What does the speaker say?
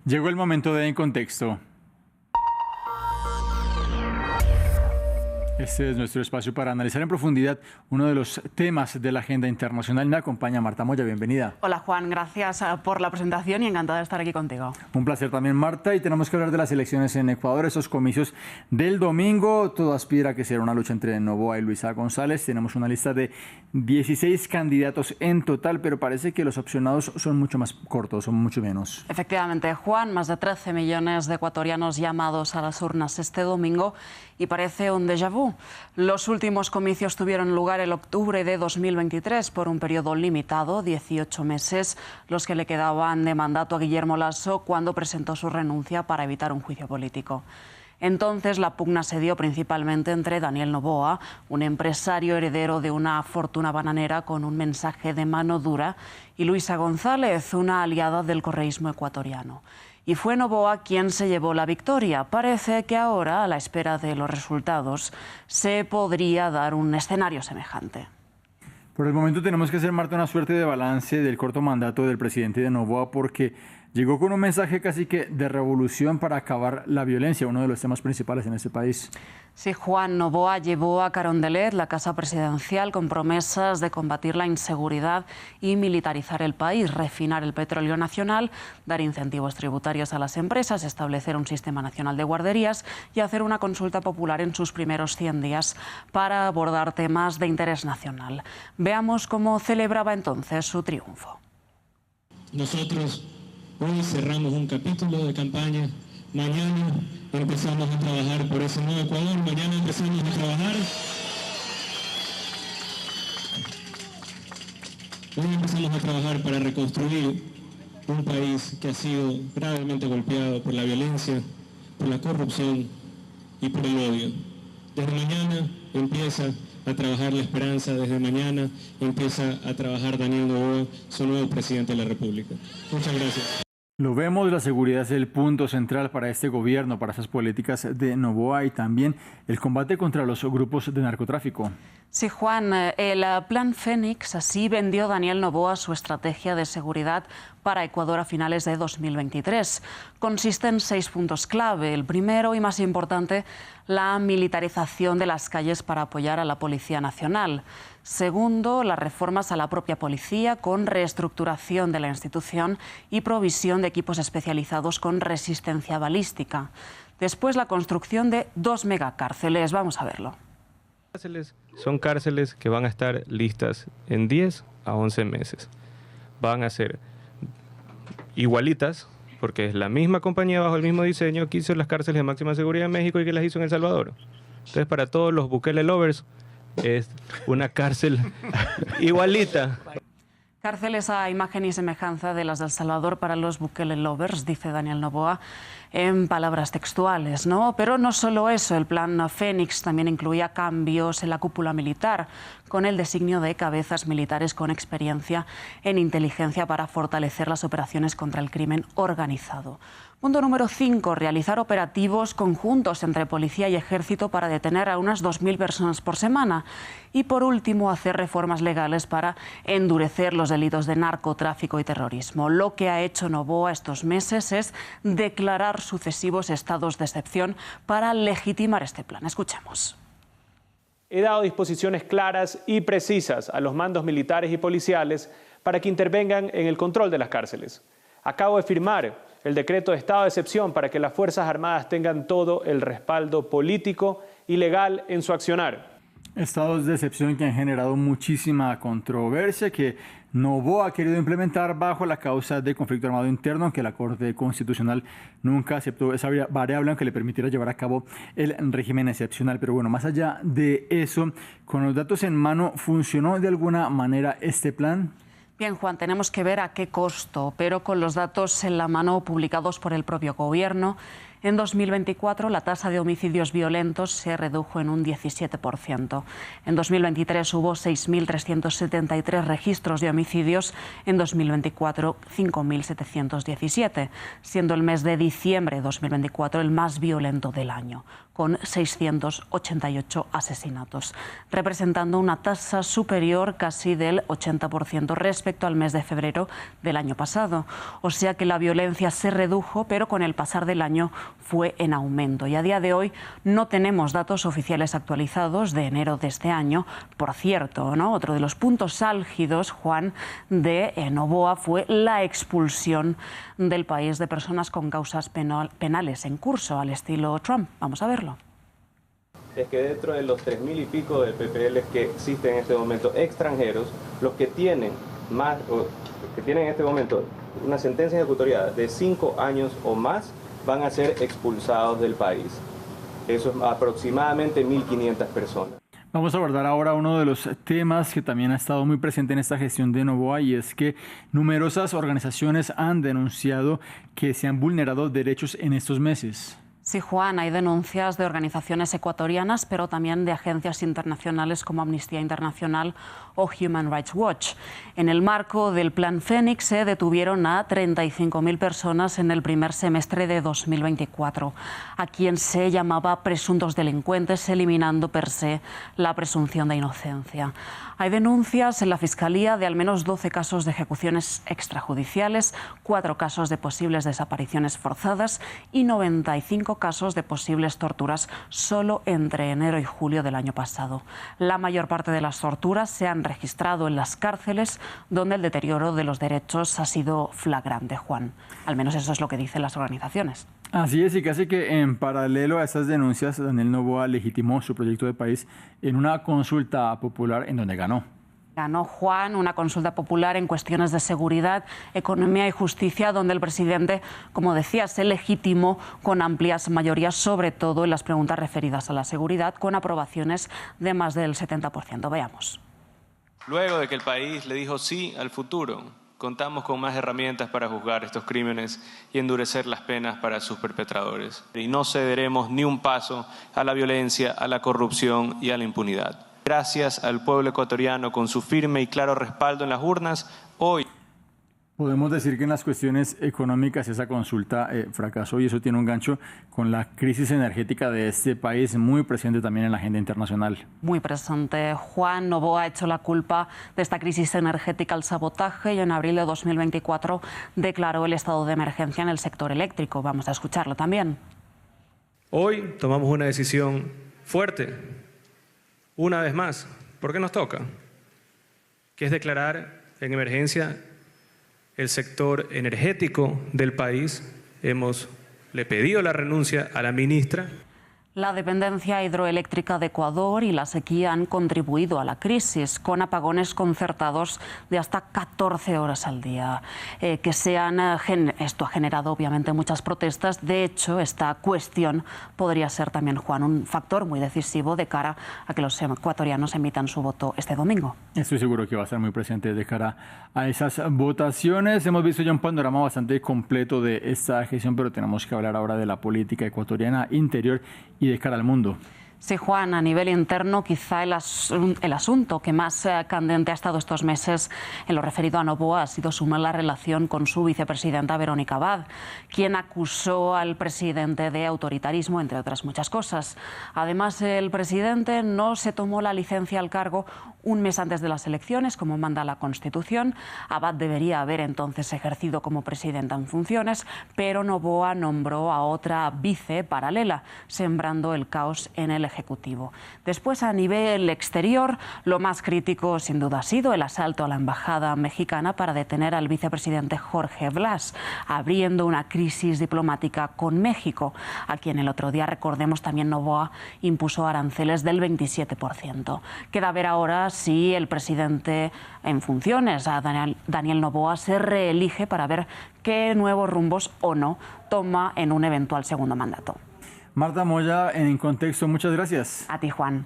Llegó el momento de En Contexto. Este es nuestro espacio para analizar en profundidad uno de los temas de la agenda internacional. Me acompaña Marta Moya, bienvenida. Hola Juan, gracias por la presentación y encantada de estar aquí contigo. Un placer también, Marta, y tenemos que hablar de las elecciones en Ecuador, esos comicios del domingo. Todo aspira a que será una lucha entre Noboa y Luisa González. Tenemos una lista de 16 candidatos en total, pero parece que los opcionados son mucho más cortos, son mucho menos. Efectivamente, Juan, más de 13 millones de ecuatorianos llamados a las urnas este domingo y parece un déjà vu. Los últimos comicios tuvieron lugar en octubre de 2023 por un periodo limitado, 18 meses, los que le quedaban de mandato a Guillermo Lasso cuando presentó su renuncia para evitar un juicio político. Entonces la pugna se dio principalmente entre Daniel Noboa, un empresario heredero de una fortuna bananera con un mensaje de mano dura, y Luisa González, una aliada del correísmo ecuatoriano. Y fue Noboa quien se llevó la victoria. Parece que ahora, a la espera de los resultados, se podría dar un escenario semejante. Por el momento tenemos que hacer, Marta, una suerte de balance del corto mandato del presidente de Noboa, porque llegó con un mensaje casi que de revolución para acabar la violencia, uno de los temas principales en este país. Sí, Juan, Noboa llevó a Carondelet, la casa presidencial, con promesas de combatir la inseguridad y militarizar el país, refinar el petróleo nacional, dar incentivos tributarios a las empresas, establecer un sistema nacional de guarderías y hacer una consulta popular en sus primeros 100 días para abordar temas de interés nacional. Veamos cómo celebraba entonces su triunfo. Nosotros hoy cerramos un capítulo de campaña. Mañana empezamos a trabajar por ese nuevo Ecuador. Mañana empezamos a trabajar. Hoy empezamos a trabajar para reconstruir un país que ha sido gravemente golpeado por la violencia, por la corrupción y por el odio. Desde mañana empieza a trabajar la esperanza, desde mañana empieza a trabajar Daniel Noboa, su nuevo presidente de la República. Muchas gracias. Lo vemos, la seguridad es el punto central para este gobierno, para esas políticas de Noboa, y también el combate contra los grupos de narcotráfico. Sí, Juan, el Plan Fénix, así vendió Daniel Noboa su estrategia de seguridad para Ecuador a finales de 2023. Consiste en 6 puntos clave. El primero y más importante, la militarización de las calles para apoyar a la Policía Nacional. Segundo, las reformas a la propia policía con reestructuración de la institución y provisión de equipos especializados con resistencia balística. Después, la construcción de 2 megacárceles. Vamos a verlo. Son cárceles que van a estar listas en 10 a 11 meses. Van a ser igualitas, porque es la misma compañía bajo el mismo diseño que hizo las cárceles de máxima seguridad en México y que las hizo en El Salvador. Entonces, para todos los Bukele lovers, es una cárcel igualita. Cárceles a imagen y semejanza de las de El Salvador para los Bukele lovers, dice Daniel Noboa en palabras textuales, ¿no? Pero no solo eso, el plan Fénix también incluía cambios en la cúpula militar, con el designio de cabezas militares con experiencia en inteligencia para fortalecer las operaciones contra el crimen organizado. Punto número 5, realizar operativos conjuntos entre policía y ejército para detener a unas 2.000 personas por semana. Y por último, hacer reformas legales para endurecer los delitos de narcotráfico y terrorismo. Lo que ha hecho Noboa estos meses es declarar sucesivos estados de excepción para legitimar este plan. Escuchemos. He dado disposiciones claras y precisas a los mandos militares y policiales para que intervengan en el control de las cárceles. Acabo de firmar el decreto de estado de excepción para que las Fuerzas Armadas tengan todo el respaldo político y legal en su accionar. Estados de excepción que han generado muchísima controversia, que Noboa ha querido implementar bajo la causa de conflicto armado interno, aunque la Corte Constitucional nunca aceptó esa variable, aunque le permitiera llevar a cabo el régimen excepcional. Pero bueno, más allá de eso, con los datos en mano, ¿funcionó de alguna manera este plan? Bien, Juan, tenemos que ver a qué costo, pero con los datos en la mano publicados por el propio gobierno, En 2024 la tasa de homicidios violentos se redujo en un 17%. En 2023 hubo 6.373 registros de homicidios, en 2024 5.717, siendo el mes de diciembre de 2024 el más violento del año, con 688 asesinatos, representando una tasa superior casi del 80% respecto al mes de febrero del año pasado. O sea que la violencia se redujo, pero con el pasar del año fue en aumento. Y a día de hoy no tenemos datos oficiales actualizados de enero de este año. Por cierto, ¿no? Otro de los puntos álgidos, Juan, de Noboa fue la expulsión del país de personas con causas penales en curso, al estilo Trump. Vamos a verlo. Es que dentro de los 3.000 y pico de PPL que existen en este momento extranjeros, los que tienen en este momento una sentencia ejecutoriada de 5 años o más van a ser expulsados del país. Eso es aproximadamente 1.500 personas. Vamos a abordar ahora uno de los temas que también ha estado muy presente en esta gestión de Noboa, y es que numerosas organizaciones han denunciado que se han vulnerado derechos en estos meses. Sí, Juan, hay denuncias de organizaciones ecuatorianas, pero también de agencias internacionales como Amnistía Internacional o Human Rights Watch. En el marco del Plan Fénix se detuvieron a 35.000 personas en el primer semestre de 2024, a quien se llamaba presuntos delincuentes, eliminando per se la presunción de inocencia. Hay denuncias en la Fiscalía de al menos 12 casos de ejecuciones extrajudiciales, 4 casos de posibles desapariciones forzadas y 95 casos de posibles torturas solo entre enero y julio del año pasado. La mayor parte de las torturas se han registrado en las cárceles, donde el deterioro de los derechos ha sido flagrante, Juan. Al menos eso es lo que dicen las organizaciones. Así es, y casi que en paralelo a estas denuncias, Daniel Noboa legitimó su proyecto de país en una consulta popular en donde ganó. Ganó, Juan, una consulta popular en cuestiones de seguridad, economía y justicia, donde el presidente, como decía, se legitimó con amplias mayorías, sobre todo en las preguntas referidas a la seguridad, con aprobaciones de más del 70%. Veamos. Luego de que el país le dijo sí al futuro, contamos con más herramientas para juzgar estos crímenes y endurecer las penas para sus perpetradores. Y no cederemos ni un paso a la violencia, a la corrupción y a la impunidad. Gracias al pueblo ecuatoriano, con su firme y claro respaldo en las urnas, hoy... Podemos decir que en las cuestiones económicas esa consulta fracasó, y eso tiene un gancho con la crisis energética de este país, muy presente también en la agenda internacional. Muy presente. Juan, Noboa ha hecho la culpa de esta crisis energética al sabotaje y en abril de 2024 declaró el estado de emergencia en el sector eléctrico. Vamos a escucharlo también. Hoy tomamos una decisión fuerte, una vez más, porque nos toca, que es declarar en emergencia el sector energético del país. Le pedido la renuncia a la ministra. La dependencia hidroeléctrica de Ecuador y la sequía han contribuido a la crisis, con apagones concertados de hasta 14 horas al día. Esto ha generado obviamente muchas protestas. De hecho, esta cuestión podría ser también, Juan, un factor muy decisivo de cara a que los ecuatorianos emitan su voto este domingo. Estoy seguro que va a estar muy presente de cara a esas votaciones. Hemos visto ya un panorama bastante completo de esta gestión, pero tenemos que hablar ahora de la política ecuatoriana interior y de cara al mundo. Sí, Juan, a nivel interno, quizá el asunto que más candente ha estado estos meses en lo referido a Noboa ha sido su mala relación con su vicepresidenta Verónica Abad, quien acusó al presidente de autoritarismo, entre otras muchas cosas. Además, el presidente no se tomó la licencia al cargo un mes antes de las elecciones, como manda la Constitución. Abad debería haber entonces ejercido como presidenta en funciones, pero Noboa nombró a otra vice paralela, sembrando el caos en el Ejecutivo. Después, a nivel exterior, lo más crítico sin duda ha sido el asalto a la embajada mexicana para detener al vicepresidente Jorge Blas, abriendo una crisis diplomática con México, a quien el otro día, recordemos, también Noboa impuso aranceles del 27%. Queda ver ahora si el presidente en funciones, Daniel Noboa, se reelige para ver qué nuevos rumbos o no toma en un eventual segundo mandato. Marta Moya, en Contexto, muchas gracias. A ti, Juan.